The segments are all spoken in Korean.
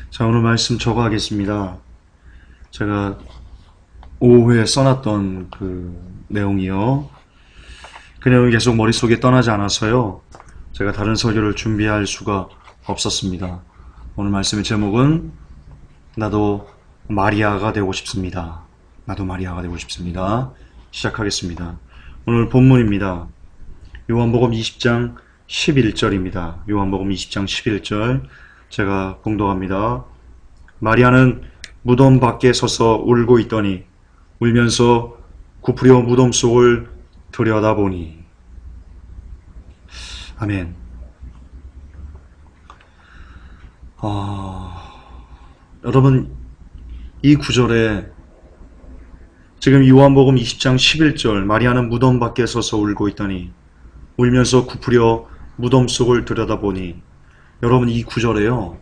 자, 오늘 말씀 적어가겠습니다. 제가 오후에 써놨던 그 내용이요. 그 내용이 계속 머릿속에 떠나지 않아서요. 제가 다른 설교를 준비할 수가 없었습니다. 오늘 말씀의 제목은 나도 마리아가 되고 싶습니다. 나도 마리아가 되고 싶습니다. 시작하겠습니다. 오늘 본문입니다. 요한복음 20장 11절입니다. 요한복음 20장 11절 제가 봉독합니다. 마리아는 무덤 밖에 서서 울고 있더니 울면서 구부려 무덤 속을 들여다보니. 아멘. 여러분, 이 구절에 지금 요한복음 20장 11절 마리아는 무덤 밖에 서서 울고 있더니 울면서 구부려 무덤 속을 들여다보니, 여러분, 이 구절에요,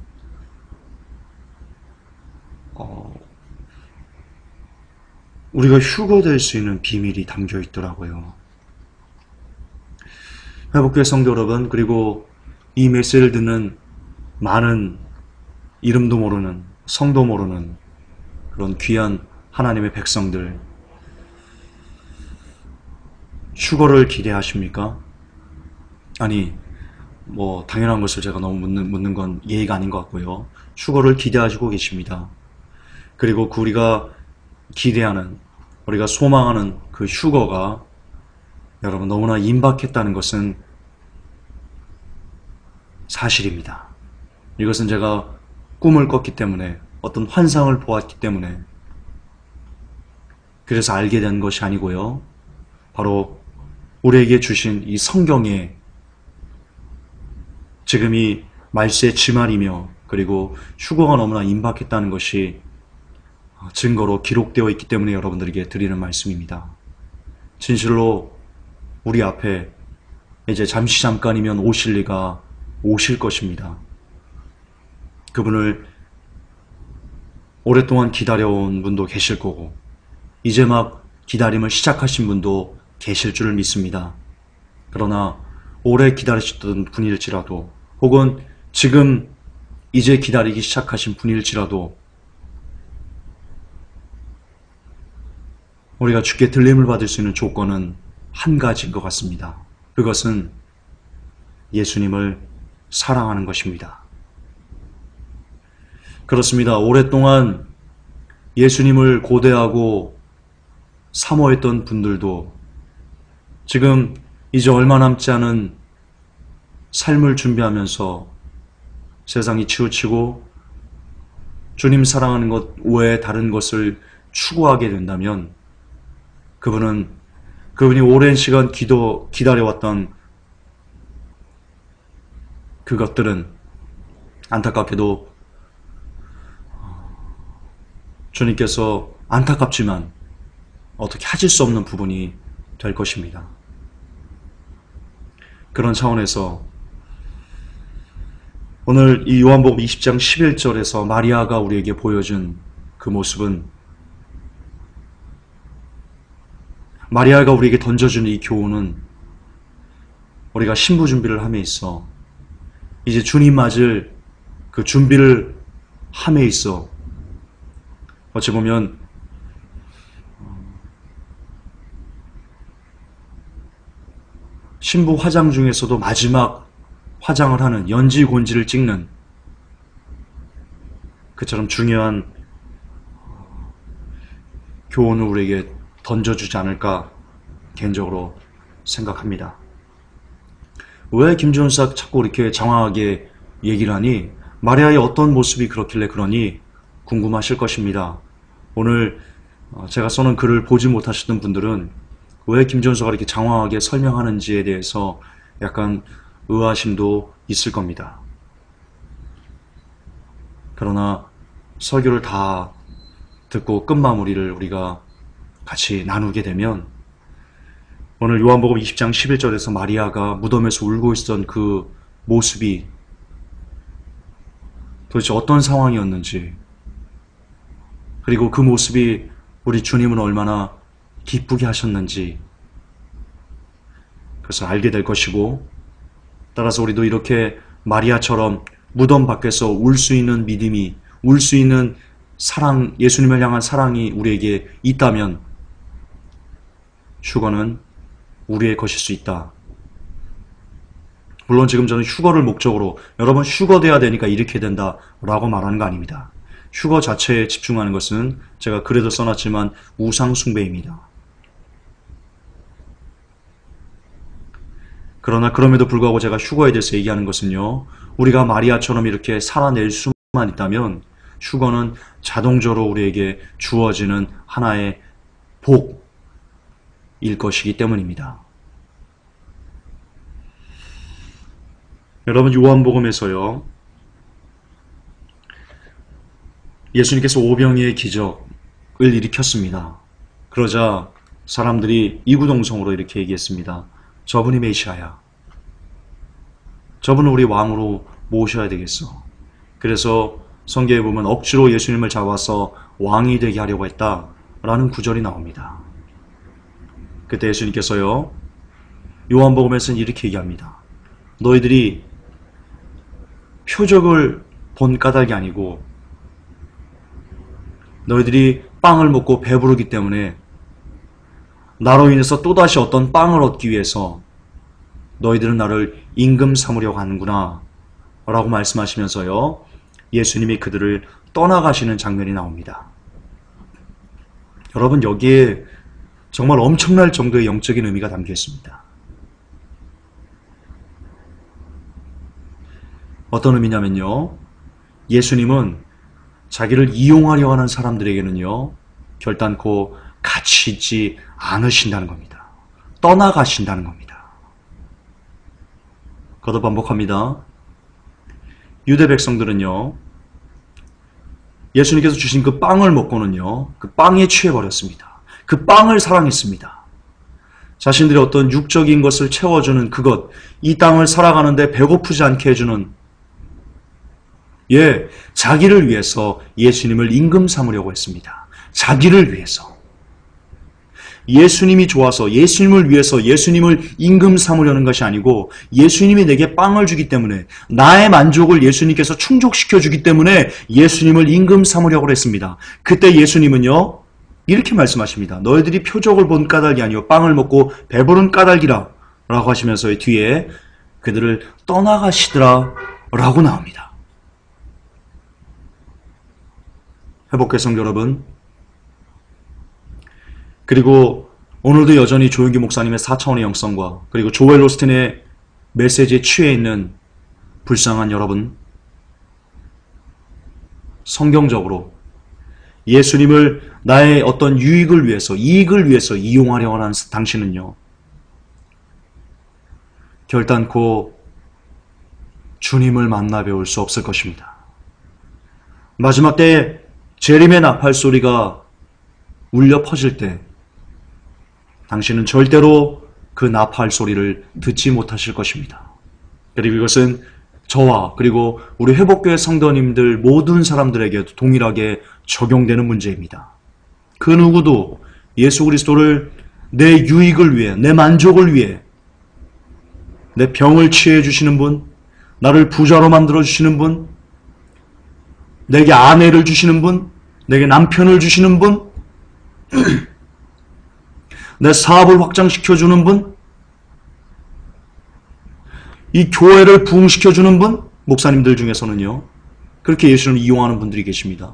우리가 휴거될 수 있는 비밀이 담겨 있더라고요. 회복교회 성도 여러분, 그리고 이 메시지를 듣는 많은 이름도 모르는, 성도 모르는 그런 귀한 하나님의 백성들, 휴거를 기대하십니까? 아니, 당연한 것을 제가 너무 묻는 건 예의가 아닌 것 같고요. 휴거를 기대하시고 계십니다. 그리고 우리가 기대하는, 우리가 소망하는 그 휴거가 여러분 너무나 임박했다는 것은 사실입니다. 이것은 제가 꿈을 꿨기 때문에, 어떤 환상을 보았기 때문에 그래서 알게 된 것이 아니고요. 바로 우리에게 주신 이 성경에 지금 이 말세의 지말이며 그리고 휴거가 너무나 임박했다는 것이 증거로 기록되어 있기 때문에 여러분들에게 드리는 말씀입니다. 진실로 우리 앞에 이제 잠깐이면 오실 이가 오실 것입니다. 그분을 오랫동안 기다려온 분도 계실 거고, 이제 막 기다림을 시작하신 분도 계실 줄을 믿습니다. 그러나 오래 기다리셨던 분일지라도, 혹은 지금 이제 기다리기 시작하신 분일지라도 우리가 주께 들림을 받을 수 있는 조건은 한 가지인 것 같습니다. 그것은 예수님을 사랑하는 것입니다. 그렇습니다. 오랫동안 예수님을 고대하고 사모했던 분들도 지금 이제 얼마 남지 않은 삶을 준비하면서 세상이 치우치고 주님 사랑하는 것 외에 다른 것을 추구하게 된다면 그분이 오랜 시간 기다려왔던 그것들은 안타깝게도 주님께서 안타깝지만 어떻게 하실 수 없는 부분이 될 것입니다. 그런 차원에서 오늘 이 요한복음 20장 11절에서 마리아가 우리에게 보여준 그 모습은, 마리아가 우리에게 던져준 이 교훈은, 우리가 신부 준비를 함에 있어 이제 주님 맞을 그 준비를 함에 있어 어찌 보면 신부 화장 중에서도 마지막 화장을 하는, 연지곤지를 찍는 그처럼 중요한 교훈을 우리에게 던져주지 않을까 개인적으로 생각합니다. 왜 김준석 자꾸 이렇게 장황하게 얘기를 하니, 마리아의 어떤 모습이 그렇길래 그러니 궁금하실 것입니다. 오늘 제가 써놓은 글을 보지 못하셨던 분들은 왜 김준석가 이렇게 장황하게 설명하는지에 대해서 약간 의아심도 있을 겁니다. 그러나 설교를 다 듣고 끝마무리를 우리가 같이 나누게 되면, 오늘 요한복음 20장 11절에서 마리아가 무덤에서 울고 있었던 그 모습이 도대체 어떤 상황이었는지, 그리고 그 모습이 우리 주님은 얼마나 기쁘게 하셨는지 그것을 알게 될 것이고, 따라서 우리도 이렇게 마리아처럼 무덤 밖에서 울 수 있는 믿음이 울 수 있는 사랑, 예수님을 향한 사랑이 우리에게 있다면 휴거는 우리의 것일 수 있다. 물론 지금 저는 휴거를 목적으로 여러분 휴거 돼야 되니까 이렇게 된다 라고 말하는 거 아닙니다. 휴거 자체에 집중하는 것은 제가 글에도 써놨지만 우상 숭배입니다. 그러나 그럼에도 불구하고 제가 휴거에 대해서 얘기하는 것은요, 우리가 마리아처럼 이렇게 살아낼 수만 있다면 휴거는 자동적으로 우리에게 주어지는 하나의 복일 것이기 때문입니다. 여러분, 요한복음에서요, 예수님께서 오병이의 기적을 일으켰습니다. 그러자 사람들이 이구동성으로 이렇게 얘기했습니다. 저분이 메시아야. 저분을 우리 왕으로 모셔야 되겠어. 그래서 성경에 보면 억지로 예수님을 잡아서 왕이 되게 하려고 했다라는 구절이 나옵니다. 그때 예수님께서요, 요한복음에서는 이렇게 얘기합니다. 너희들이 표적을 본 까닭이 아니고 너희들이 빵을 먹고 배부르기 때문에 나로 인해서 또다시 어떤 빵을 얻기 위해서 너희들은 나를 임금 삼으려고 하는구나 라고 말씀하시면서요, 예수님이 그들을 떠나가시는 장면이 나옵니다. 여러분, 여기에 정말 엄청날 정도의 영적인 의미가 담겨 있습니다. 어떤 의미냐면요, 예수님은 자기를 이용하려 하는 사람들에게는요, 결단코 같이 있지 않으신다는 겁니다. 떠나가신다는 겁니다. 거듭 반복합니다. 유대 백성들은요, 예수님께서 주신 그 빵을 먹고는요, 그 빵에 취해버렸습니다. 그 빵을 사랑했습니다. 자신들의 어떤 육적인 것을 채워주는 그것, 이 땅을 살아가는데 배고프지 않게 해주는, 자기를 위해서 예수님을 임금 삼으려고 했습니다. 자기를 위해서. 예수님이 좋아서 예수님을 위해서 예수님을 임금 삼으려는 것이 아니고 예수님이 내게 빵을 주기 때문에 나의 만족을 예수님께서 충족시켜 주기 때문에 예수님을 임금 삼으려고 했습니다. 그때 예수님은요, 이렇게 말씀하십니다. 너희들이 표적을 본 까닭이 아니요 빵을 먹고 배부른 까닭이라 라고 하시면서 뒤에 그들을 떠나가시더라 라고 나옵니다. 회복회 성도 여러분, 그리고 오늘도 여전히 조용기 목사님의 4차원의 영성과 그리고 조엘 오스틴의 메시지에 취해 있는 불쌍한 여러분, 성경적으로 예수님을 나의 어떤 유익을 위해서, 이익을 위해서 이용하려고 하는 당신은요, 결단코 주님을 만나 배울 수 없을 것입니다. 마지막 때에 재림의 나팔 소리가 울려 퍼질 때 당신은 절대로 그 나팔 소리를 듣지 못하실 것입니다. 그리고 이것은 저와 그리고 우리 회복교회 성도님들 모든 사람들에게도 동일하게 적용되는 문제입니다. 그 누구도 예수 그리스도를 내 유익을 위해, 내 만족을 위해, 내 병을 치유해 주시는 분, 나를 부자로 만들어 주시는 분, 내게 아내를 주시는 분, 내게 남편을 주시는 분, 내 사업을 확장시켜주는 분, 이 교회를 부흥시켜주는 분, 목사님들 중에서는요, 그렇게 예수님을 이용하는 분들이 계십니다.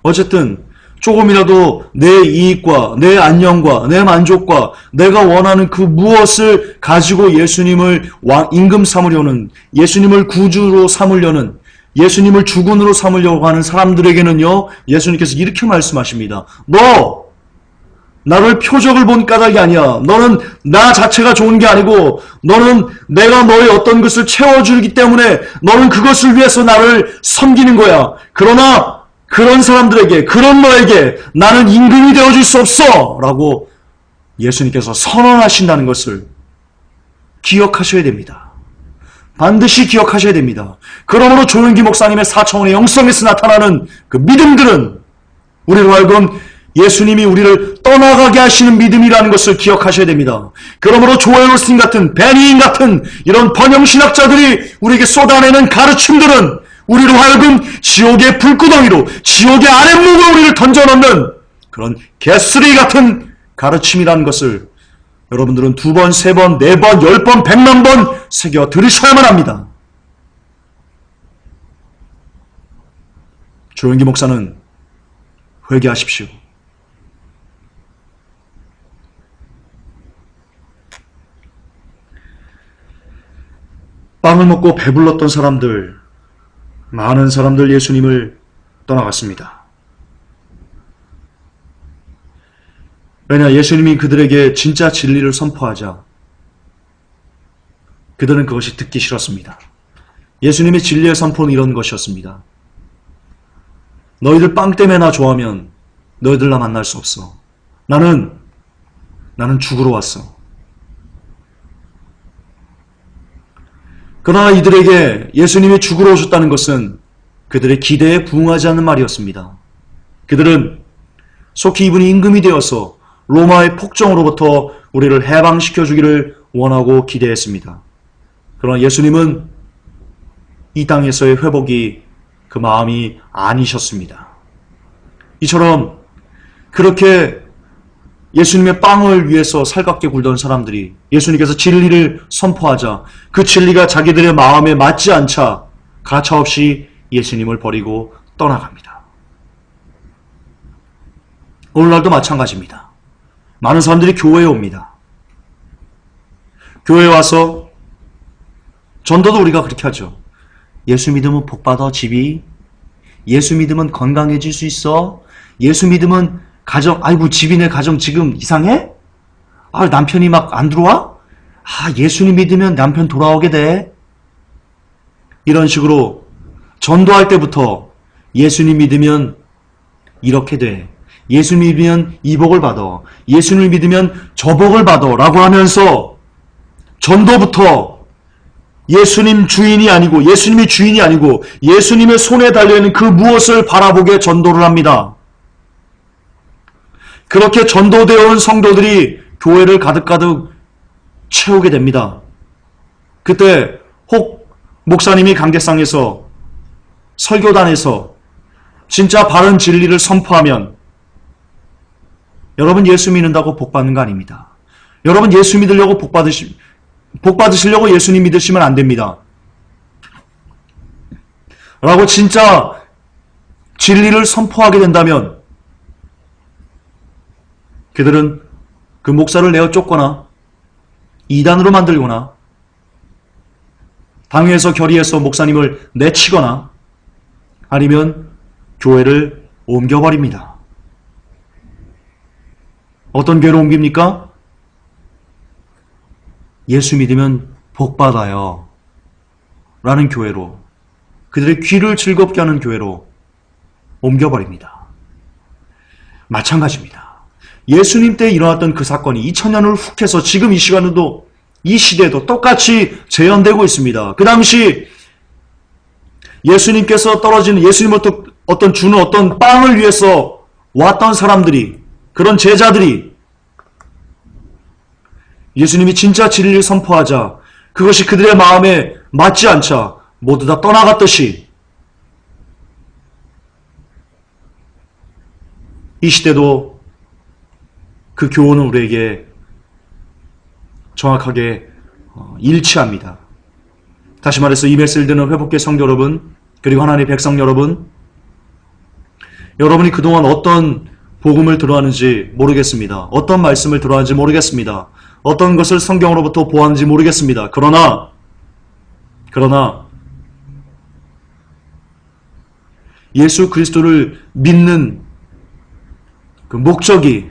어쨌든 조금이라도 내 이익과 내 안녕과 내 만족과 내가 원하는 그 무엇을 가지고 예수님을 임금 삼으려는, 예수님을 구주로 삼으려는, 예수님을 주군으로 삼으려고 하는 사람들에게는요, 예수님께서 이렇게 말씀하십니다. 너 나를 표적을 본 까닭이 아니야. 너는 나 자체가 좋은 게 아니고 너는 내가 너의 어떤 것을 채워주기 때문에 너는 그것을 위해서 나를 섬기는 거야. 그러나 그런 사람들에게, 그런 너에게 나는 임금이 되어줄 수 없어 라고 예수님께서 선언하신다는 것을 기억하셔야 됩니다. 반드시 기억하셔야 됩니다. 그러므로 조용기 목사님의 4차원의 영성에서 나타나는 그 믿음들은 우리로 하여금 예수님이 우리를 떠나가게 하시는 믿음이라는 것을 기억하셔야 됩니다. 그러므로 조엘 오스틴 같은, 베니인 같은 이런 번영신학자들이 우리에게 쏟아내는 가르침들은 우리로 하여금 지옥의 불구덩이로, 지옥의 아랫목으로 우리를 던져넣는 그런 개쓰레기 같은 가르침이라는 것을 여러분들은 2번, 3번, 4번, 10번, 100만 번 새겨 들으셔야만 합니다. 조영기 목사는 회개하십시오. 빵을 먹고 배불렀던 사람들, 많은 사람들 예수님을 떠나갔습니다. 왜냐, 예수님이 그들에게 진짜 진리를 선포하자 그들은 그것이 듣기 싫었습니다. 예수님의 진리의 선포는 이런 것이었습니다. 너희들 빵 때문에 나 좋아하면 너희들 나 만날 수 없어. 나는 죽으러 왔어. 그러나 이들에게 예수님이 죽으러 오셨다는 것은 그들의 기대에 부응하지 않는 말이었습니다. 그들은 속히 이분이 임금이 되어서 로마의 폭정으로부터 우리를 해방시켜 주기를 원하고 기대했습니다. 그러나 예수님은 이 땅에서의 회복이 그 마음이 아니셨습니다. 이처럼 그렇게 예수님의 빵을 위해서 살갑게 굴던 사람들이 예수님께서 진리를 선포하자 그 진리가 자기들의 마음에 맞지 않자 가차없이 예수님을 버리고 떠나갑니다. 오늘날도 마찬가지입니다. 많은 사람들이 교회에 옵니다. 교회에 와서 전도도 우리가 그렇게 하죠. 예수 믿으면 복받아 집이, 예수 믿으면 건강해질 수 있어, 예수 믿으면 가정, 아이고 집이네 가정 지금 이상해? 아 남편이 막 안 들어와? 아 예수님 믿으면 남편 돌아오게 돼. 이런 식으로 전도할 때부터 예수님 믿으면 이렇게 돼. 예수님 믿으면 이 복을 받아. 예수님을 믿으면 저 복을 받아 라고 하면서 전도부터 예수님 주인이 아니고 예수님이 주인이 아니고 예수님의 손에 달려있는 그 무엇을 바라보게 전도를 합니다. 그렇게 전도되어 온 성도들이 교회를 가득가득 채우게 됩니다. 그때 혹 목사님이 강대상에서 설교단에서 진짜 바른 진리를 선포하면 여러분 예수 믿는다고 복 받는 거 아닙니다. 여러분 예수 믿으려고 복 받으시려고 예수님 믿으시면 안 됩니다. 라고 진짜 진리를 선포하게 된다면 그들은 그 목사를 내어 쫓거나 이단으로 만들거나 당회에서 결의해서 목사님을 내치거나 아니면 교회를 옮겨버립니다. 어떤 교회로 옮깁니까? 예수 믿으면 복 받아요 라는 교회로, 그들의 귀를 즐겁게 하는 교회로 옮겨버립니다. 마찬가지입니다. 예수님 때 일어났던 그 사건이 2000년을 훅 해서 지금 이 시간에도 이 시대에도 똑같이 재현되고 있습니다. 그 당시 예수님께서 떨어지는 예수님을 어떤 주는 어떤 빵을 위해서 왔던 사람들이, 그런 제자들이 예수님이 진짜 진리를 선포하자 그것이 그들의 마음에 맞지 않자 모두 다 떠나갔듯이 이 시대도 그 교훈은 우리에게 정확하게 일치합니다. 다시 말해서 이 메시지를 듣는 회복계 성도 여러분, 그리고 하나님의 백성 여러분, 여러분이 그동안 어떤 복음을 들어왔는지 모르겠습니다. 어떤 말씀을 들어왔는지 모르겠습니다. 어떤 것을 성경으로부터 보았는지 모르겠습니다. 그러나 예수 그리스도를 믿는 그 목적이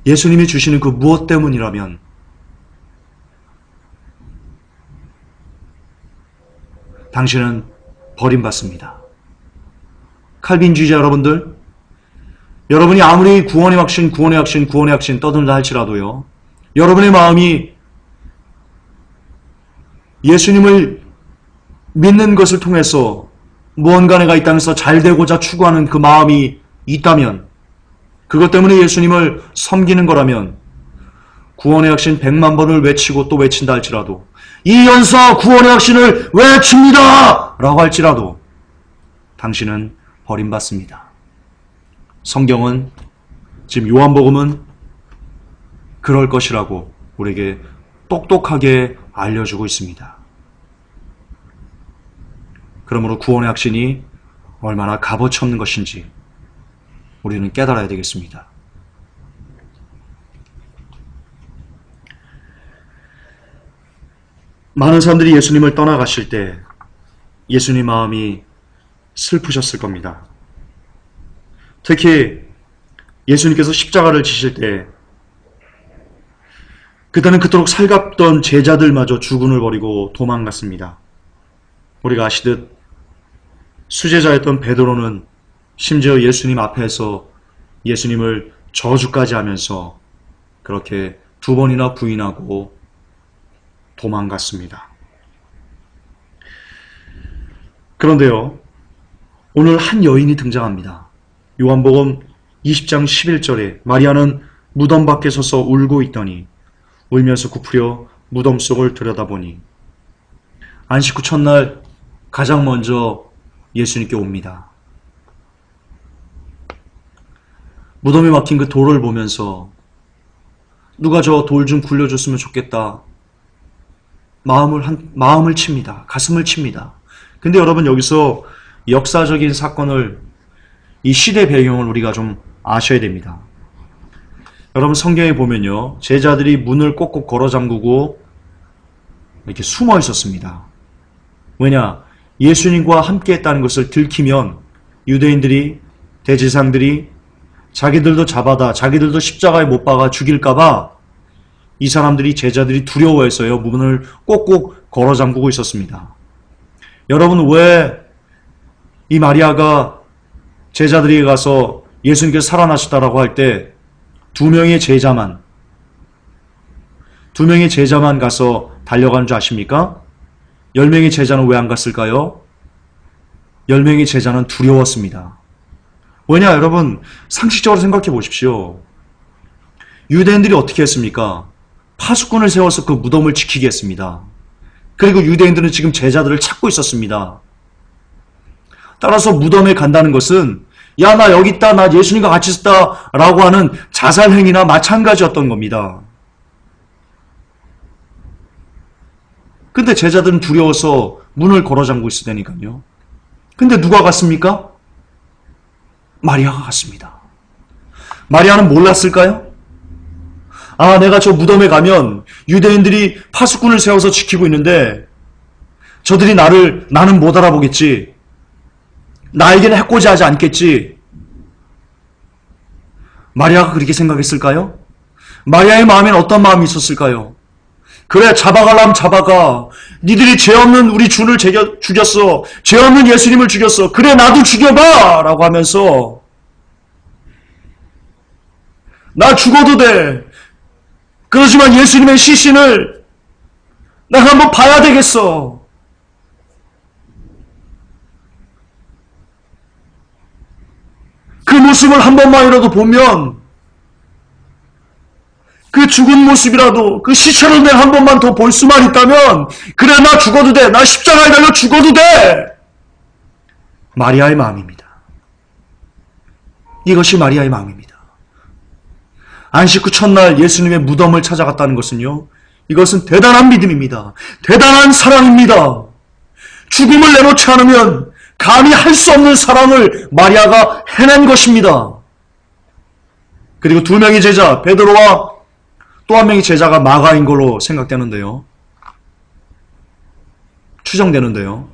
예수님이 주시는 그 무엇 때문이라면 당신은 버림받습니다. 칼빈주의자 여러분들, 여러분이 아무리 구원의 확신 떠든다 할지라도요, 여러분의 마음이 예수님을 믿는 것을 통해서 무언가 내가 이 땅에서 잘 되고자 추구하는 그 마음이 있다면, 그것 때문에 예수님을 섬기는 거라면 구원의 확신 100만 번을 외치고 또 외친다 할지라도, 이 연사 구원의 확신을 외칩니다! 라고 할지라도 당신은 버림받습니다. 성경은, 지금 요한복음은 그럴 것이라고 우리에게 똑똑하게 알려주고 있습니다. 그러므로 구원의 확신이 얼마나 값어치 없는 것인지 우리는 깨달아야 되겠습니다. 많은 사람들이 예수님을 떠나가실 때 예수님 마음이 슬프셨을 겁니다. 특히 예수님께서 십자가를 지실 때 그때는 그토록 살갑던 제자들마저 주군을 버리고 도망갔습니다. 우리가 아시듯 수제자였던 베드로는 심지어 예수님 앞에서 예수님을 저주까지 하면서 그렇게 2번이나 부인하고 도망갔습니다. 그런데요, 오늘 한 여인이 등장합니다. 요한복음 20장 11절에 마리아는 무덤 밖에 서서 울고 있더니 울면서 굽으려 무덤 속을 들여다보니, 안식 후 첫날 가장 먼저 예수님께 옵니다. 무덤에 막힌 그 돌을 보면서 누가 저 돌 좀 굴려줬으면 좋겠다. 마음을 칩니다. 가슴을 칩니다. 근데 여러분, 여기서 역사적인 사건을, 이 시대 배경을 우리가 좀 아셔야 됩니다. 여러분, 성경에 보면요, 제자들이 문을 꼭꼭 걸어 잠그고 이렇게 숨어 있었습니다. 왜냐? 예수님과 함께 했다는 것을 들키면 유대인들이, 대제사장들이 자기들도 잡아다, 자기들도 십자가에 못 박아 죽일까봐 이 사람들이, 제자들이 두려워해서요, 문을 꼭꼭 걸어 잠그고 있었습니다. 여러분, 왜 이 마리아가 제자들에게 가서 예수님께서 살아나셨다라고 할 때 두 명의 제자만 가서 달려가는 줄 아십니까? 10명의 제자는 왜 안 갔을까요? 10명의 제자는 두려웠습니다. 왜냐, 여러분, 상식적으로 생각해 보십시오. 유대인들이 어떻게 했습니까? 파수꾼을 세워서 그 무덤을 지키게 했습니다. 그리고 유대인들은 지금 제자들을 찾고 있었습니다. 따라서 무덤에 간다는 것은, 야, 나 여기 있다, 나 예수님과 같이 있다 라고 하는 자살행위나 마찬가지였던 겁니다. 근데 제자들은 두려워서 문을 걸어 잠그고 있으니까요. 근데 누가 갔습니까? 마리아가 갔습니다. 마리아는 몰랐을까요? 아, 내가 저 무덤에 가면 유대인들이 파수꾼을 세워서 지키고 있는데 저들이 나는 못 알아보겠지. 나에게는 해코지 하지 않겠지. 마리아가 그렇게 생각했을까요? 마리아의 마음에는 어떤 마음이 있었을까요? 그래, 잡아가려면 잡아가. 니들이 죄 없는 우리 주를 죽였어. 죄 없는 예수님을 죽였어. 그래, 나도 죽여봐! 라고 하면서, 나 죽어도 돼. 그렇지만 예수님의 시신을 내가 한번 봐야 되겠어. 그 모습을 한 번만이라도 보면, 그 죽은 모습이라도, 그 시체를 내가 한 번만 더 볼 수만 있다면, 그래, 나 죽어도 돼. 나 십자가에 달려 죽어도 돼. 마리아의 마음입니다. 이것이 마리아의 마음입니다. 안식 후 첫날 예수님의 무덤을 찾아갔다는 것은요, 이것은 대단한 믿음입니다. 대단한 사랑입니다. 죽음을 내놓지 않으면 감히 할 수 없는 사랑을 마리아가 해낸 것입니다. 그리고 2명의 제자, 베드로와 또 한 명의 제자가 마가인 걸로 생각되는데요. 추정되는데요.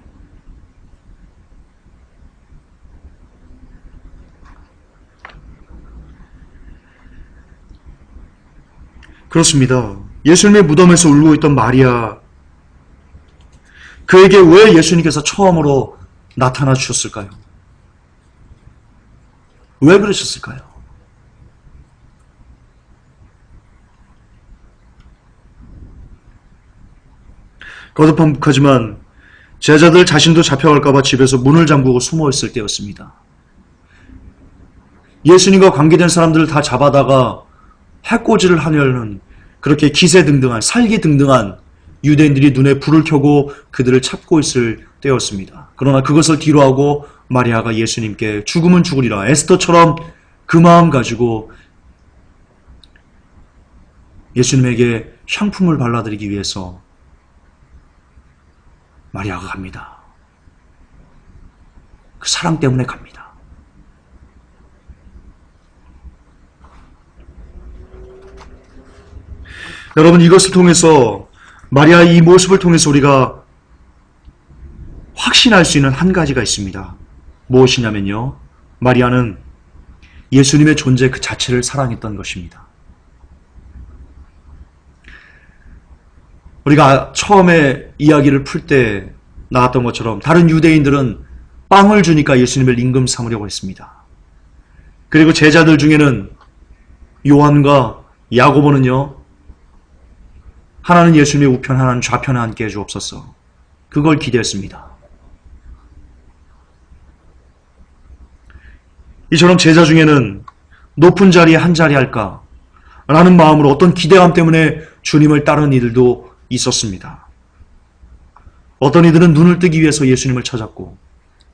그렇습니다. 예수님의 무덤에서 울고 있던 마리아, 그에게 왜 예수님께서 처음으로 나타나 주셨을까요? 왜 그러셨을까요? 거듭한 북하지만 제자들 자신도 잡혀갈까봐 집에서 문을 잠그고 숨어 있을 때였습니다. 예수님과 관계된 사람들을 다 잡아다가 해코지를 하려는 그렇게 기세등등한 살기등등한 유대인들이 눈에 불을 켜고 그들을 찾고 있을 때였습니다. 그러나 그것을 뒤로하고 마리아가 예수님께 죽으면 죽으리라 에스더처럼 그 마음 가지고 예수님에게 향품을 발라드리기 위해서 마리아가 갑니다. 그 사랑 때문에 갑니다. 여러분, 이것을 통해서 마리아의 이 모습을 통해서 우리가 확신할 수 있는 한 가지가 있습니다. 무엇이냐면요, 마리아는 예수님의 존재 그 자체를 사랑했던 것입니다. 우리가 처음에 이야기를 풀 때 나왔던 것처럼 다른 유대인들은 빵을 주니까 예수님을 임금 삼으려고 했습니다. 그리고 제자들 중에는 요한과 야고보는요, 하나는 예수님의 우편, 하나는 좌편에 앉게 해주옵소서, 그걸 기대했습니다. 이처럼 제자 중에는 높은 자리에 한 자리 할까 라는 마음으로 어떤 기대감 때문에 주님을 따르는 이들도 있었습니다. 어떤 이들은 눈을 뜨기 위해서 예수님을 찾았고,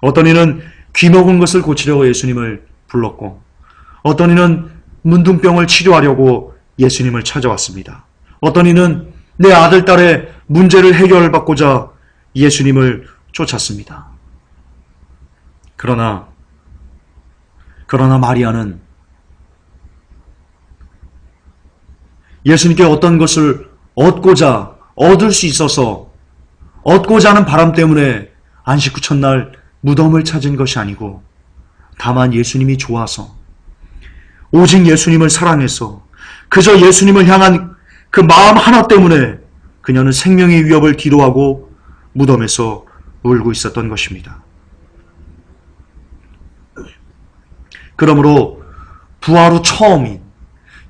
어떤 이는 귀먹은 것을 고치려고 예수님을 불렀고, 어떤 이는 문둥병을 치료하려고 예수님을 찾아왔습니다. 어떤 이는 내 아들, 딸의 문제를 해결받고자 예수님을 쫓았습니다. 그러나 마리아는 예수님께 어떤 것을 얻을 수 있어서 얻고자 하는 바람 때문에 안식 후 첫날 무덤을 찾은 것이 아니고, 다만 예수님이 좋아서, 오직 예수님을 사랑해서, 그저 예수님을 향한 그 마음 하나 때문에 그녀는 생명의 위협을 뒤로하고 무덤에서 울고 있었던 것입니다. 그러므로 부활 후 처음인,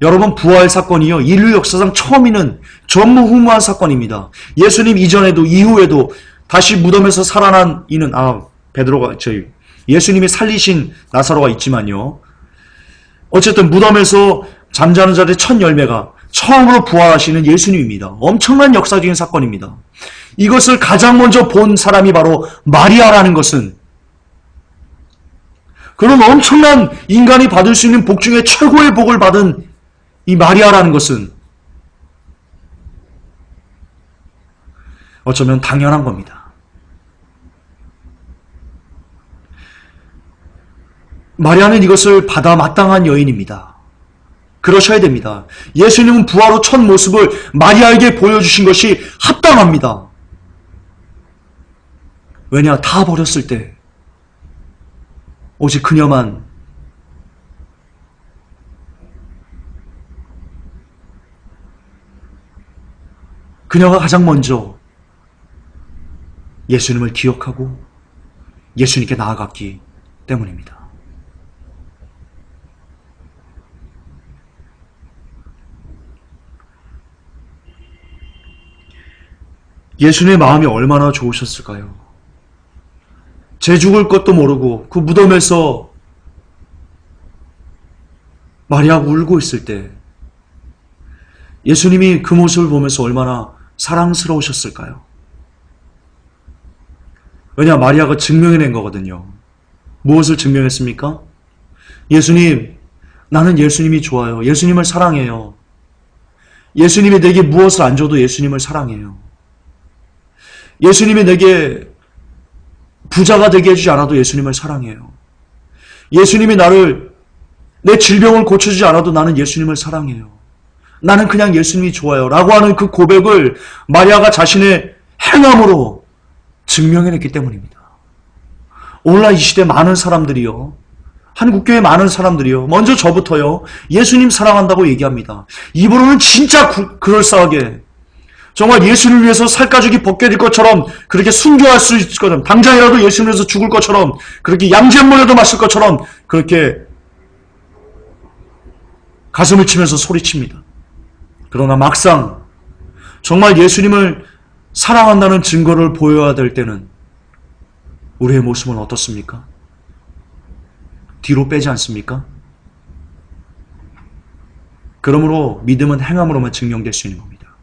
여러분, 부활 사건이요, 인류 역사상 처음 있는 전무후무한 사건입니다. 예수님 이전에도 이후에도 다시 무덤에서 살아난 이는 예수님이 살리신 나사로가 있지만요, 어쨌든 무덤에서 잠자는 자들의 첫 열매가 처음으로 부활하시는 예수님입니다. 엄청난 역사적인 사건입니다. 이것을 가장 먼저 본 사람이 바로 마리아라는 것은, 그런 엄청난 인간이 받을 수 있는 복 중에 최고의 복을 받은 이 마리아라는 것은 어쩌면 당연한 겁니다. 마리아는 이것을 받아 마땅한 여인입니다. 그러셔야 됩니다. 예수님은 부활 후 첫 모습을 마리아에게 보여주신 것이 합당합니다. 왜냐, 다 버렸을 때 오직 그녀만 그녀가 가장 먼저 예수님을 기억하고 예수님께 나아갔기 때문입니다. 예수님의 마음이 얼마나 좋으셨을까요? 제 죽을 것도 모르고 그 무덤에서 마리아가 울고 있을 때 예수님이 그 모습을 보면서 얼마나 사랑스러우셨을까요? 왜냐, 마리아가 증명해낸 거거든요. 무엇을 증명했습니까? 예수님, 나는 예수님이 좋아요. 예수님을 사랑해요. 예수님이 내게 무엇을 안 줘도 예수님을 사랑해요. 예수님이 내게 부자가 되게 해주지 않아도 예수님을 사랑해요. 예수님이 내 질병을 고쳐주지 않아도 나는 예수님을 사랑해요. 나는 그냥 예수님이 좋아요. 라고 하는 그 고백을 마리아가 자신의 행함으로 증명해냈기 때문입니다. 오늘날 이 시대 많은 사람들이요, 한국교회 많은 사람들이요, 먼저 저부터요, 예수님 사랑한다고 얘기합니다. 입으로는 진짜 그럴싸하게 정말 예수를 위해서 살가죽이 벗겨질 것처럼 그렇게 순교할 수 있을 것처럼, 당장이라도 예수를 위해서 죽을 것처럼, 그렇게 양잿물이라도 마실 것처럼 그렇게 가슴을 치면서 소리칩니다. 그러나 막상 정말 예수님을 사랑한다는 증거를 보여야 될 때는 우리의 모습은 어떻습니까? 뒤로 빼지 않습니까? 그러므로 믿음은 행함으로만 증명될 수 있는 겁니다.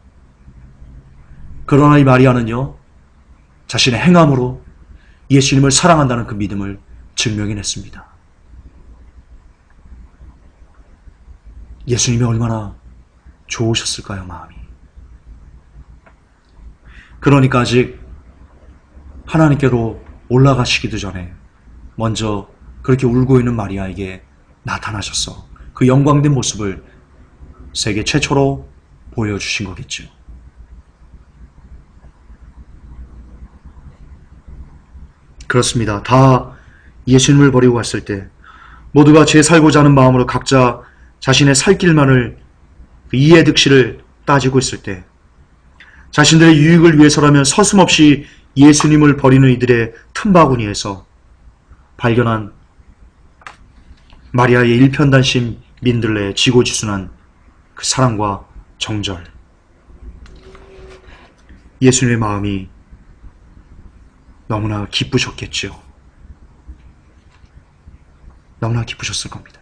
그러나 이 마리아는요, 자신의 행함으로 예수님을 사랑한다는 그 믿음을 증명해냈습니다. 예수님이 얼마나 좋으셨을까요, 마음이. 그러니까 아직 하나님께로 올라가시기도 전에 먼저 그렇게 울고 있는 마리아에게 나타나셔서 그 영광된 모습을 세계 최초로 보여주신 거겠죠. 그렇습니다. 다 예수님을 버리고 갔을 때 모두가 제 살고자 하는 마음으로 각자 자신의 살 길만을 이해득실을 따지고 있을 때 자신들의 유익을 위해서라면 서슴없이 예수님을 버리는 이들의 틈바구니에서 발견한 마리아의 일편단심 민들레의 지고지순한 그 사랑과 정절, 예수님의 마음이 너무나 기쁘셨겠지요. 너무나 기쁘셨을 겁니다.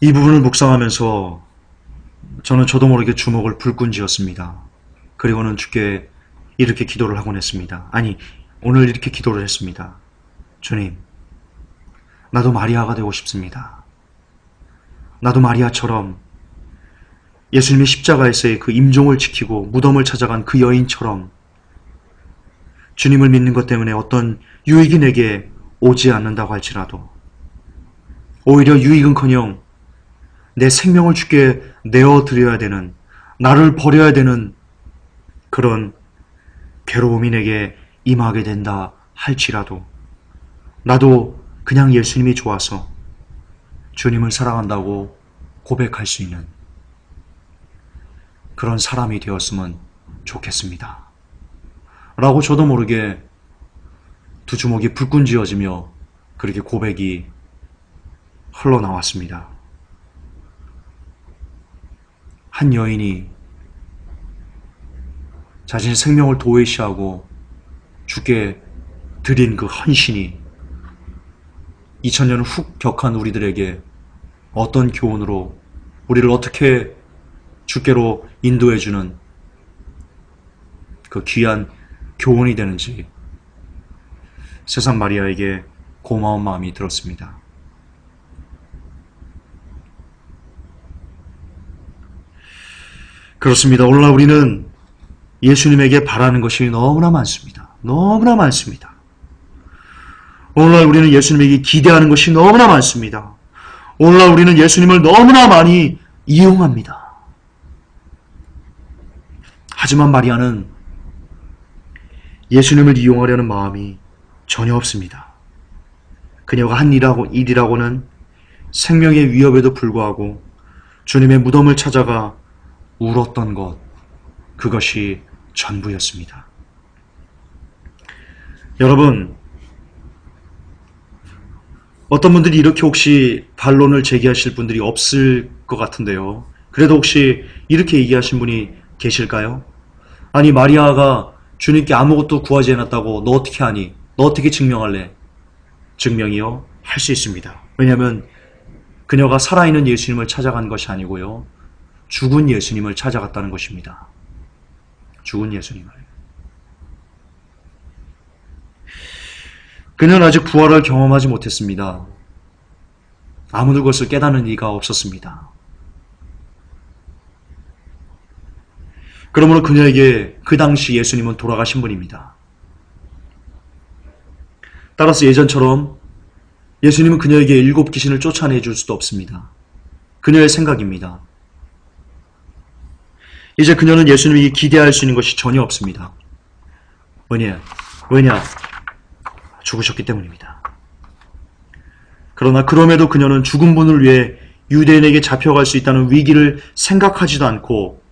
이 부분을 묵상하면서 저는 저도 모르게 주먹을 불끈 쥐었습니다. 그리고는 주께 이렇게 기도를 하곤 했습니다. 아니, 오늘 이렇게 기도를 했습니다. 주님, 나도 마리아가 되고 싶습니다. 나도 마리아처럼 예수님의 십자가에서의 그 임종을 지키고 무덤을 찾아간 그 여인처럼 주님을 믿는 것 때문에 어떤 유익이 내게 오지 않는다고 할지라도 오히려 유익은커녕 내 생명을 주께 내어드려야 되는, 나를 버려야 되는 그런 괴로움이 내게 임하게 된다 할지라도 나도 그냥 예수님이 좋아서 주님을 사랑한다고 고백할 수 있는 그런 사람이 되었으면 좋겠습니다. 라고 저도 모르게 두 주먹이 불끈 쥐어지며 그렇게 고백이 흘러나왔습니다. 한 여인이 자신의 생명을 도외시하고 주께 드린 그 헌신이 2000년을 훅 격한 우리들에게 어떤 교훈으로 우리를 어떻게 주께로 인도해주는 그 귀한 교훈이 되는지 세상 마리아에게 고마운 마음이 들었습니다. 그렇습니다. 오늘날 우리는 예수님에게 바라는 것이 너무나 많습니다. 너무나 많습니다. 오늘날 우리는 예수님에게 기대하는 것이 너무나 많습니다. 오늘날 우리는 예수님을 너무나 많이 이용합니다. 하지만 마리아는 예수님을 이용하려는 마음이 전혀 없습니다. 그녀가 한 일이라고는 생명의 위협에도 불구하고 주님의 무덤을 찾아가 울었던 것, 그것이 전부였습니다. 여러분, 어떤 분들이 이렇게 혹시 반론을 제기하실 분들이 없을 것 같은데요. 그래도 혹시 이렇게 얘기하신 분이 계실까요? 아니, 마리아가 주님께 아무것도 구하지 않았다고 너 어떻게 하니? 너 어떻게 증명할래? 증명이요? 할 수 있습니다. 왜냐하면 그녀가 살아있는 예수님을 찾아간 것이 아니고요. 죽은 예수님을 찾아갔다는 것입니다. 죽은 예수님을. 그녀는 아직 부활을 경험하지 못했습니다. 아무도 그것을 깨닫는 이가 없었습니다. 그러므로 그녀에게 그 당시 예수님은 돌아가신 분입니다. 따라서 예전처럼 예수님은 그녀에게 7 귀신을 쫓아내줄 수도 없습니다. 그녀의 생각입니다. 이제 그녀는 예수님에게 기대할 수 있는 것이 전혀 없습니다. 왜냐? 죽으셨기 때문입니다. 그러나 그럼에도 그녀는 죽은 분을 위해 유대인에게 잡혀갈 수 있다는 위기를 생각하지도 않고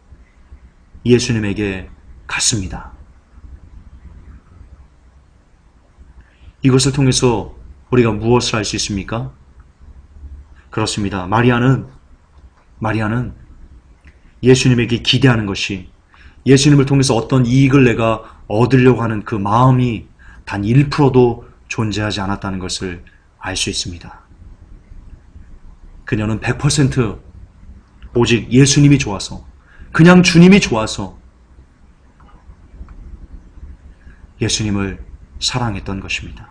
예수님에게 갔습니다. 이것을 통해서 우리가 무엇을 알 수 있습니까? 그렇습니다. 마리아는 예수님에게 기대하는 것이, 예수님을 통해서 어떤 이익을 내가 얻으려고 하는 그 마음이 단 1%도 존재하지 않았다는 것을 알 수 있습니다. 그녀는 100% 오직 예수님이 좋아서, 그냥 주님이 좋아서 예수님을 사랑했던 것입니다.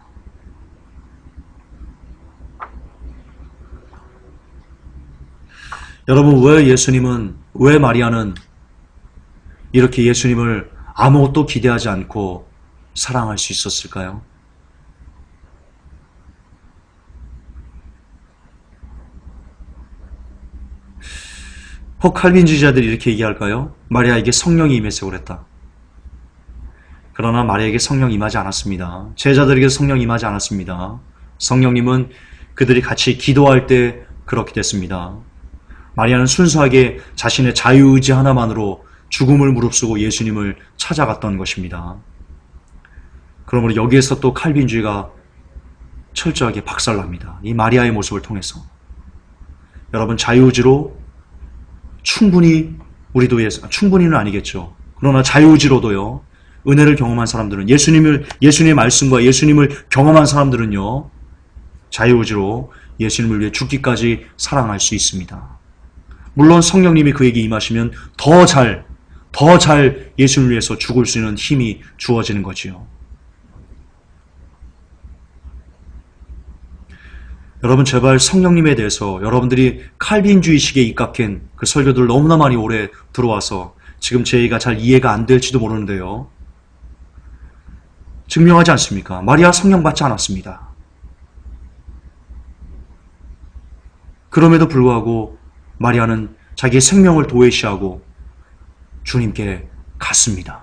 여러분, 왜 마리아는 이렇게 예수님을 아무것도 기대하지 않고 사랑할 수 있었을까요? 혹 칼빈주의자들이 이렇게 얘기할까요? 마리아에게 성령이 임해서 그랬다. 그러나 마리아에게 성령 임하지 않았습니다. 제자들에게 성령 임하지 않았습니다. 성령님은 그들이 같이 기도할 때 그렇게 됐습니다. 마리아는 순수하게 자신의 자유의지 하나만으로 죽음을 무릅쓰고 예수님을 찾아갔던 것입니다. 그러므로 여기에서 또 칼빈주의가 철저하게 박살납니다. 이 마리아의 모습을 통해서. 여러분, 자유의지로 충분히 충분히는 아니겠죠. 그러나 자유의지로도요, 은혜를 경험한 사람들은, 예수님의 말씀과 예수님을 경험한 사람들은요, 자유의지로 예수님을 위해 죽기까지 사랑할 수 있습니다. 물론 성령님이 그에게 임하시면 더 잘 예수님을 위해서 죽을 수 있는 힘이 주어지는 거지요. 여러분, 제발 성령님에 대해서 여러분들이 칼빈주의식에 입각한 그 설교들 너무나 많이 오래 들어와서 지금 제가 잘 이해가 안 될지도 모르는데요. 증명하지 않습니까? 마리아 성령 받지 않았습니다. 그럼에도 불구하고 마리아는 자기의 생명을 도외시하고 주님께 갔습니다.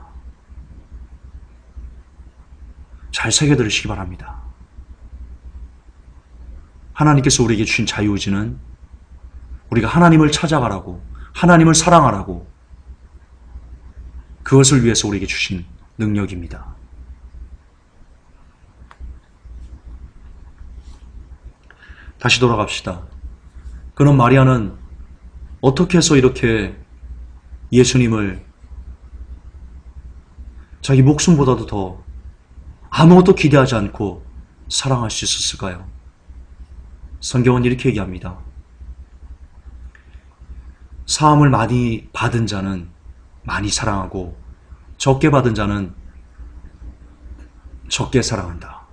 잘 새겨들으시기 바랍니다. 하나님께서 우리에게 주신 자유의지는 우리가 하나님을 찾아가라고, 하나님을 사랑하라고, 그것을 위해서 우리에게 주신 능력입니다. 다시 돌아갑시다. 그럼 마리아는 어떻게 해서 이렇게 예수님을 자기 목숨보다도 더 아무것도 기대하지 않고 사랑할 수 있었을까요? 성경은 이렇게 얘기합니다. 사함을 많이 받은 자는 많이 사랑하고 적게 받은 자는 적게 사랑한다.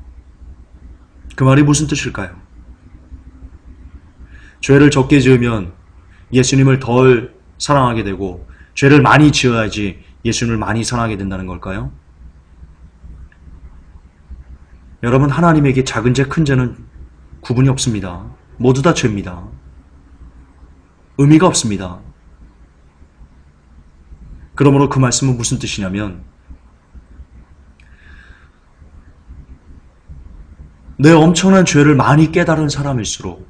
그 말이 무슨 뜻일까요? 죄를 적게 지으면 예수님을 덜 사랑하게 되고 죄를 많이 지어야지 예수님을 많이 사랑하게 된다는 걸까요? 여러분, 하나님에게 작은 죄, 큰 죄는 구분이 없습니다. 모두 다 죄입니다. 의미가 없습니다. 그러므로 그 말씀은 무슨 뜻이냐면 내 엄청난 죄를 많이 깨달은 사람일수록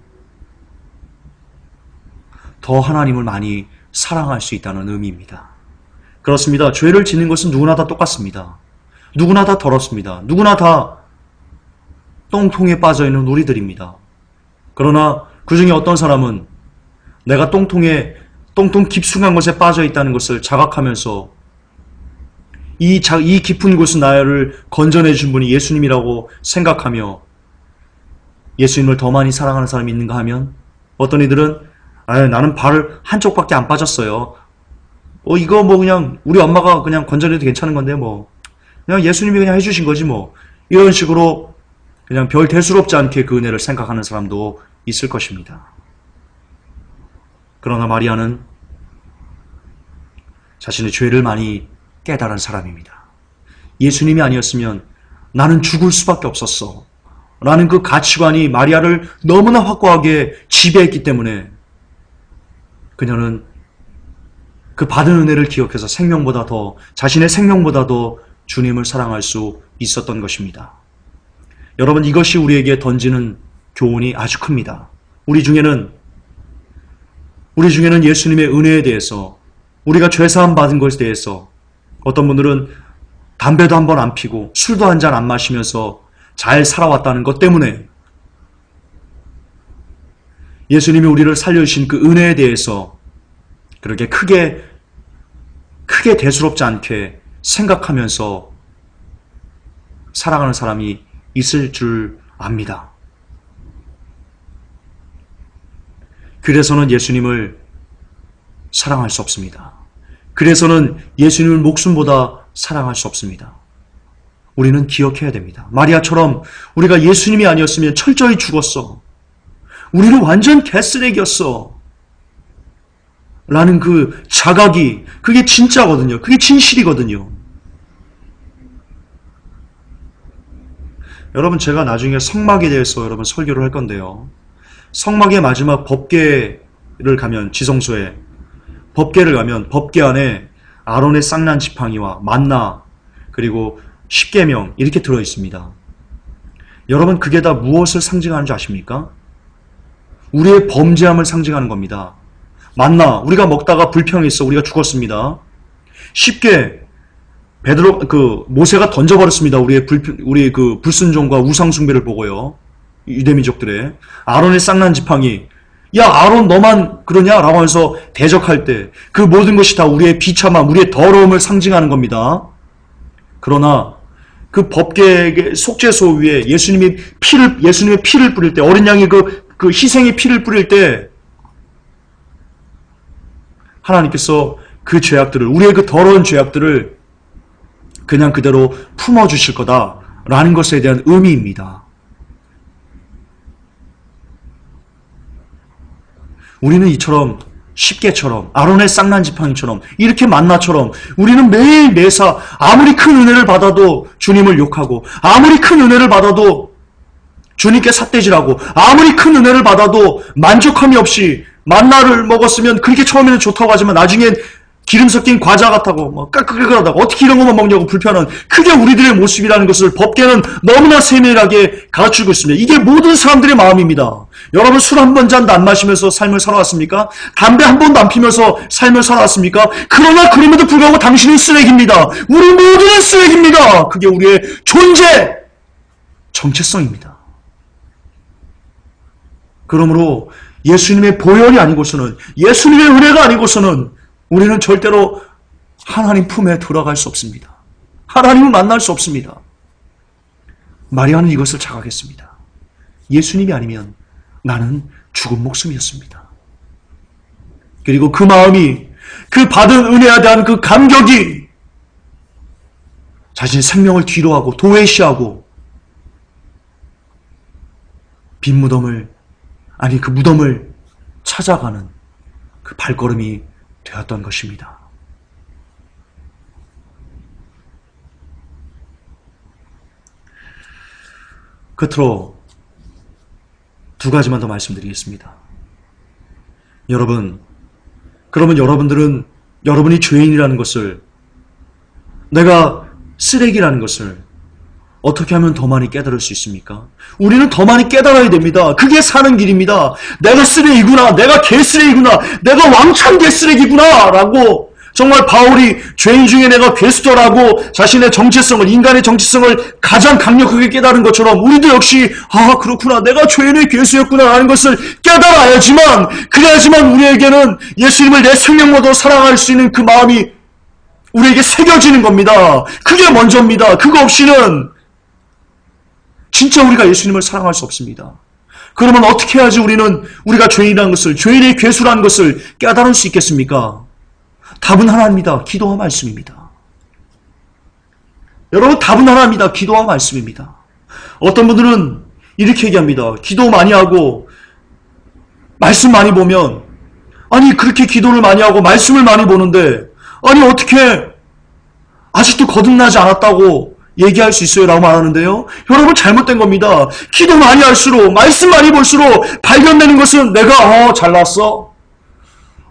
더 하나님을 많이 사랑할 수 있다는 의미입니다. 그렇습니다. 죄를 짓는 것은 누구나 다 똑같습니다. 누구나 다 더럽습니다. 누구나 다 똥통에 빠져있는 우리들입니다. 그러나 그 중에 어떤 사람은 내가 똥통 깊숙한 곳에 빠져있다는 것을 자각하면서 이 깊은 곳은 나를 건져내준 분이 예수님이라고 생각하며 예수님을 더 많이 사랑하는 사람이 있는가 하면 어떤 이들은 나는 발을 한쪽밖에 안 빠졌어요. 이거 그냥 우리 엄마가 그냥 건져내도 괜찮은 건데 그냥 예수님이 그냥 해주신 거지 이런 식으로 그냥 별 대수롭지 않게 그 은혜를 생각하는 사람도 있을 것입니다. 그러나 마리아는 자신의 죄를 많이 깨달은 사람입니다. 예수님이 아니었으면 나는 죽을 수밖에 없었어 라는 그 가치관이 마리아를 너무나 확고하게 지배했기 때문에 그녀는 그 받은 은혜를 기억해서 자신의 생명보다 더 주님을 사랑할 수 있었던 것입니다. 여러분, 이것이 우리에게 던지는 교훈이 아주 큽니다. 우리 중에는 예수님의 은혜에 대해서, 우리가 죄사함 받은 것에 대해서, 어떤 분들은 담배도 한 번 안 피고 술도 한 잔 안 마시면서 잘 살아왔다는 것 때문에 예수님이 우리를 살려주신 그 은혜에 대해서 그렇게 크게 크게 대수롭지 않게 생각하면서 살아가는 사람이 있을 줄 압니다. 그래서는 예수님을 사랑할 수 없습니다. 그래서는 예수님을 목숨보다 사랑할 수 없습니다. 우리는 기억해야 됩니다. 마리아처럼 우리가 예수님이 아니었으면 철저히 죽었어. 우리는 완전 개쓰레기였어. 라는 그 자각이, 그게 진짜거든요. 그게 진실이거든요. 여러분, 제가 나중에 성막에 대해서 여러분 설교를 할 건데요. 성막의 마지막 법궤를 가면, 지성소에 법궤를 가면 법궤 안에 아론의 쌍난 지팡이와 만나 그리고 십계명 이렇게 들어있습니다. 여러분, 그게 다 무엇을 상징하는 줄 아십니까? 우리의 범죄함을 상징하는 겁니다. 만나, 우리가 먹다가 불평했어. 우리가 죽었습니다. 십계, 모세가 던져버렸습니다. 우리의 불순종과 우상숭배를 보고요. 유대민족들의. 아론의 쌍난 지팡이. 야, 아론 너만 그러냐? 라고 하면서 대적할 때 그 모든 것이 다 우리의 비참함, 우리의 더러움을 상징하는 겁니다. 그러나 그 법궤의 속죄소 위에 예수님의 피를 뿌릴 때, 어린 양이 그 희생의 피를 뿌릴 때 하나님께서 그 죄악들을, 우리의 그 더러운 죄악들을 그냥 그대로 품어주실 거다라는 것에 대한 의미입니다. 우리는 이처럼 십계처럼 아론의 쌍난 지팡이처럼 이렇게 만나처럼 우리는 매일 매사 아무리 큰 은혜를 받아도 주님을 욕하고 아무리 큰 은혜를 받아도 주님께 삿대질하고 아무리 큰 은혜를 받아도 만족함이 없이 만나를 먹었으면 그렇게 처음에는 좋다고 하지만 나중엔 기름 섞인 과자 같다고 막 까끌까끌하다고 어떻게 이런 것만 먹냐고 불편한 그게 우리들의 모습이라는 것을 법궤는 너무나 세밀하게 가르치고 있습니다. 이게 모든 사람들의 마음입니다. 여러분, 술 한 번 잔도 안 마시면서 삶을 살아왔습니까? 담배 한 번도 안 피면서 삶을 살아왔습니까? 그러나 그럼에도 불구하고 당신은 쓰레기입니다. 우리 모두는 쓰레기입니다. 그게 우리의 존재 정체성입니다. 그러므로 예수님의 보혈이 아니고서는, 예수님의 은혜가 아니고서는 우리는 절대로 하나님 품에 들어갈 수 없습니다. 하나님을 만날 수 없습니다. 마리아는 이것을 자각했습니다. 예수님이 아니면 나는 죽은 목숨이었습니다. 그리고 그 마음이, 그 받은 은혜에 대한 그 감격이 자신의 생명을 뒤로하고 도외시하고 빈 무덤을, 아니 그 무덤을 찾아가는 그 발걸음이 되었던 것입니다. 끝으로 두 가지만 더 말씀드리겠습니다. 여러분, 그러면 여러분들은 여러분이 죄인이라는 것을, 내가 쓰레기라는 것을 어떻게 하면 더 많이 깨달을 수 있습니까? 우리는 더 많이 깨달아야 됩니다. 그게 사는 길입니다. 내가 쓰레기구나, 내가 개쓰레기구나, 내가 왕창 개쓰레기구나 라고 정말 바울이 죄인 중에 내가 괴수더라고 자신의 정체성을, 인간의 정체성을 가장 강력하게 깨달은 것처럼 우리도 역시 그렇구나, 내가 죄인의 괴수였구나 라는 것을 깨달아야지만, 그래야지만 우리에게는 예수님을 내 생명보다 사랑할 수 있는 그 마음이 우리에게 새겨지는 겁니다. 그게 먼저입니다. 그거 없이는 진짜 우리가 예수님을 사랑할 수 없습니다. 그러면 어떻게 해야지 우리가 죄인이라는 것을, 죄인의 괴수라는 것을 깨달을 수 있겠습니까? 답은 하나입니다. 기도와 말씀입니다. 여러분, 답은 하나입니다. 기도와 말씀입니다. 어떤 분들은 이렇게 얘기합니다. 기도 많이 하고 말씀 많이 보면, 아니 그렇게 기도를 많이 하고 말씀을 많이 보는데 아니 어떻게 아직도 거듭나지 않았다고 얘기할 수 있어요? 라고 말하는데요. 여러분, 잘못된 겁니다. 기도 많이 할수록, 말씀 많이 볼수록 발견되는 것은 내가 잘났어.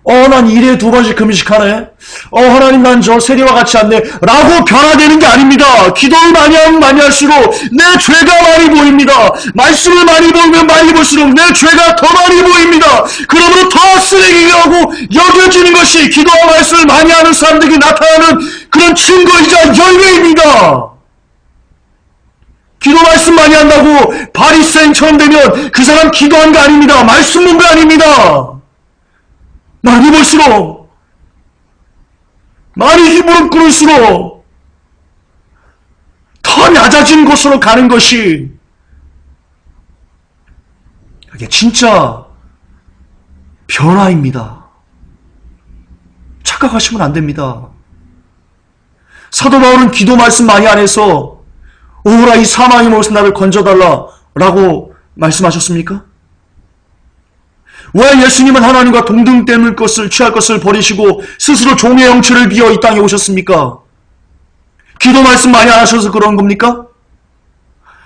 난 1회에 2번씩 금식하네. 하나님 난 저 세리와 같이 않네. 라고 변화되는 게 아닙니다. 기도를 많이 하면 많이 할수록 내 죄가 많이 보입니다. 말씀을 많이 보면 많이 볼수록 내 죄가 더 많이 보입니다. 그러므로 더 쓰레기라고 여겨지는 것이 기도와 말씀을 많이 하는 사람들에게 나타나는 그런 증거이자 열매입니다. 기도 말씀 많이 한다고 바리새인처럼 되면 그 사람 기도한 게 아닙니다. 말씀 본 게 아닙니다. 많이 볼수록 많이 힘으로 끌을수록 더 낮아진 곳으로 가는 것이 이게 진짜 변화입니다. 착각하시면 안 됩니다. 사도 바울은 기도 말씀 많이 안 해서 오호라 이 사망의 몸에서 나를 건져달라 라고 말씀하셨습니까? 왜 예수님은 하나님과 동등 됨을 것을 취할 것을 버리시고 스스로 종의 형체를 비어 이 땅에 오셨습니까? 기도 말씀 많이 안 하셔서 그런 겁니까?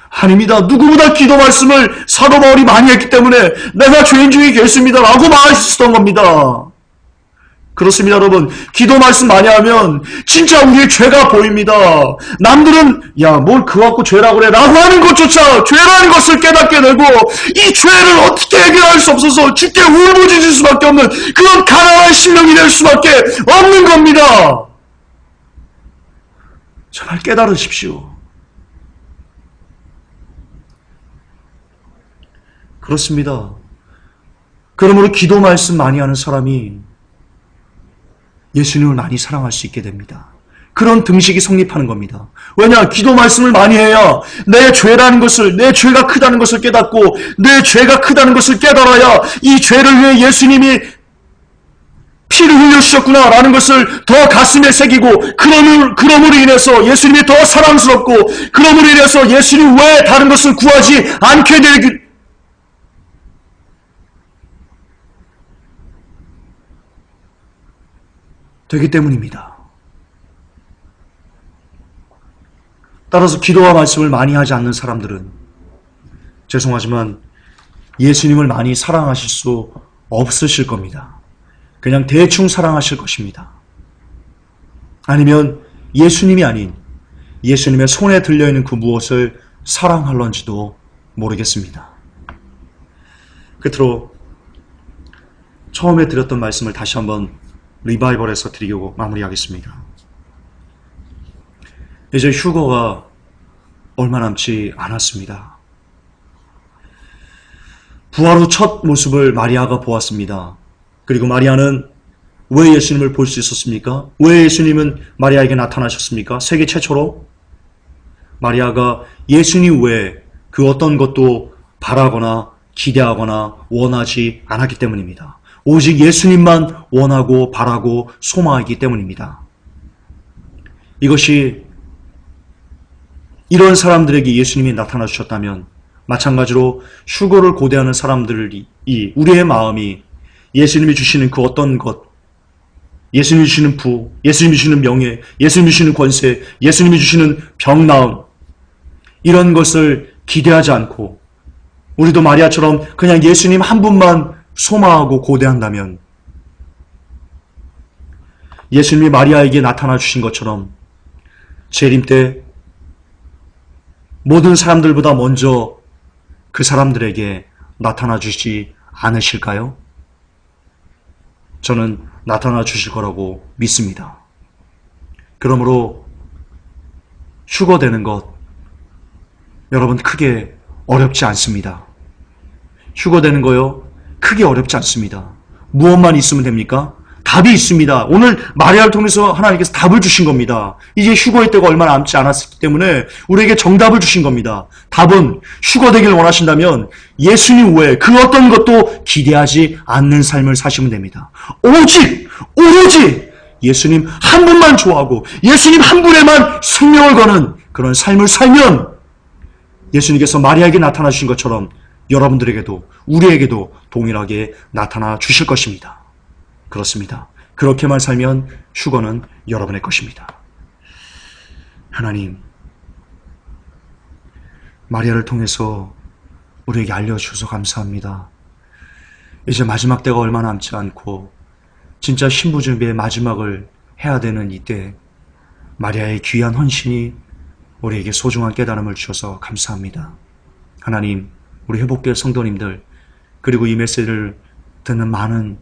아닙니다. 누구보다 기도 말씀을 사도 바울이 많이 했기 때문에 내가 죄인 중에 계십니다 라고 말할 수 있었던 겁니다. 그렇습니다, 여러분. 기도 말씀 많이 하면 진짜 우리의 죄가 보입니다. 남들은 야, 뭘 그거 갖고 죄라고 그래 라고 하는 것조차 죄라는 것을 깨닫게 되고 이 죄를 어떻게 해결할 수 없어서 주께 울부짖을 수밖에 없는 그런 가난한 심령이 될 수밖에 없는 겁니다. 정말 깨달으십시오. 그렇습니다. 그러므로 기도 말씀 많이 하는 사람이 예수님을 많이 사랑할 수 있게 됩니다. 그런 등식이 성립하는 겁니다. 왜냐? 기도 말씀을 많이 해야 내 죄라는 것을, 내 죄가 크다는 것을 깨닫고 내 죄가 크다는 것을 깨달아야 이 죄를 위해 예수님이 피를 흘려주셨구나 라는 것을 더 가슴에 새기고 그럼으로 인해서 예수님이 더 사랑스럽고 그럼으로 인해서 예수님 외에 다른 것을 구하지 않게 되기 때문입니다. 따라서 기도와 말씀을 많이 하지 않는 사람들은 죄송하지만 예수님을 많이 사랑하실 수 없으실 겁니다. 그냥 대충 사랑하실 것입니다. 아니면 예수님이 아닌 예수님의 손에 들려있는 그 무엇을 사랑할런지도 모르겠습니다. 끝으로 처음에 드렸던 말씀을 다시 한번 리바이벌에서 드리고 마무리하겠습니다. 이제 휴거가 얼마 남지 않았습니다. 부활 후 첫 모습을 마리아가 보았습니다. 그리고 마리아는 왜 예수님을 볼 수 있었습니까? 왜 예수님은 마리아에게 나타나셨습니까? 세계 최초로 마리아가 예수님 외에 그 어떤 것도 바라거나 기대하거나 원하지 않았기 때문입니다. 오직 예수님만 원하고 바라고 소망하기 때문입니다. 이것이 이런 사람들에게 예수님이 나타나 주셨다면 마찬가지로 휴거를 고대하는 사람들이 우리의 마음이 예수님이 주시는 그 어떤 것, 예수님이 주시는 부, 예수님이 주시는 명예, 예수님이 주시는 권세, 예수님이 주시는 병나음 이런 것을 기대하지 않고 우리도 마리아처럼 그냥 예수님 한 분만 소망하고 고대한다면 예수님이 마리아에게 나타나 주신 것처럼 재림 때 모든 사람들보다 먼저 그 사람들에게 나타나 주시지 않으실까요? 저는 나타나 주실 거라고 믿습니다. 그러므로 휴거되는 것 여러분 크게 어렵지 않습니다. 휴거되는 거요 크게 어렵지 않습니다. 무엇만 있으면 됩니까? 답이 있습니다. 오늘 마리아를 통해서 하나님께서 답을 주신 겁니다. 이제 휴거의 때가 얼마 남지 않았기 때문에 우리에게 정답을 주신 겁니다. 답은 휴거되길 원하신다면 예수님 외에 그 어떤 것도 기대하지 않는 삶을 사시면 됩니다. 오로지 예수님 한 분만 좋아하고 예수님 한 분에만 생명을 거는 그런 삶을 살면 예수님께서 마리아에게 나타나 주신 것처럼 여러분들에게도 우리에게도 동일하게 나타나 주실 것입니다. 그렇습니다. 그렇게만 살면 휴거는 여러분의 것입니다. 하나님, 마리아를 통해서 우리에게 알려주셔서 감사합니다. 이제 마지막 때가 얼마 남지 않고 진짜 신부 준비의 마지막을 해야 되는 이때 마리아의 귀한 헌신이 우리에게 소중한 깨달음을 주셔서 감사합니다. 하나님, 우리 회복될 성도님들 그리고 이 메시지를 듣는 많은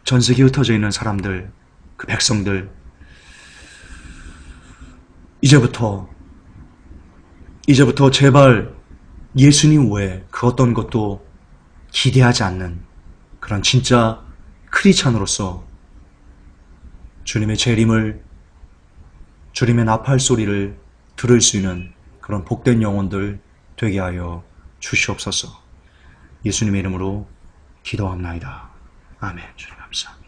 전 세계에 흩어져 있는 사람들, 그 백성들 이제부터 제발 예수님 외에 그 어떤 것도 기대하지 않는 그런 진짜 크리스찬으로서 주님의 재림을, 주님의 나팔 소리를 들을 수 있는 그런 복된 영혼들 되게 하여 주시옵소서. 예수님의 이름으로 기도합나이다. 아멘. 주님 감사.